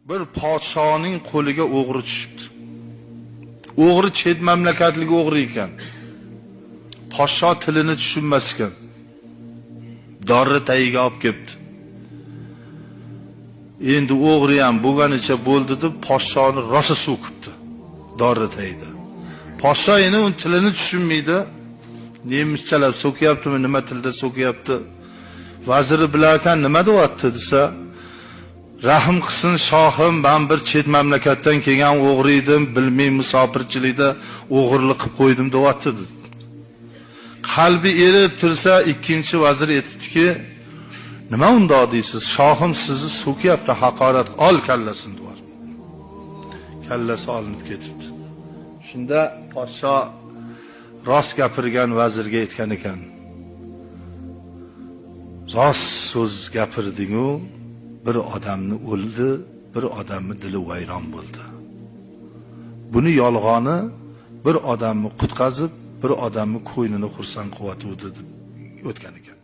bir podshoning qo'liga o'g'ri tushibdi. O'g'ri chet mamlakatlik o'g'ri ekan. Podsho tilini tushunmas ekan. Dorri tagiga olib kelibdi. Endi o'g'ri ham bo'lganicha bo'ldi deb podshoni rosa so'kibdi. Dorri tagida. Podsho endi uning tilini tushunmaydi. Nemischalab so'kyaptimi, nima tilda so'kyapti? Vaziri bilarkan nima deyapti desa, rahim qilsin shohim, men bir chet mamlakatdan kelgan o'g'ri edim, bilmay musofirchilikda o'g'irlik qilib qo'ydim deyapti. Qalbi erib tursa, ikkinchi vazir aytibdiki, nima unda deysiz? Shohim sizni so'kyapti, haqorat, ol kallasini deyapti. Kallasi olinib ketibdi. Shunda podsho rost gapirgan vazirga aytgan ekan. Rost so'z gapirding-u, bir odamni o'ldi, bir odamni dili vayron bo'ldi. Buni yolg'oni bir odamni qutqazib, bir odamni ko'ynini xursand qilyapti deb o'tgan ekan.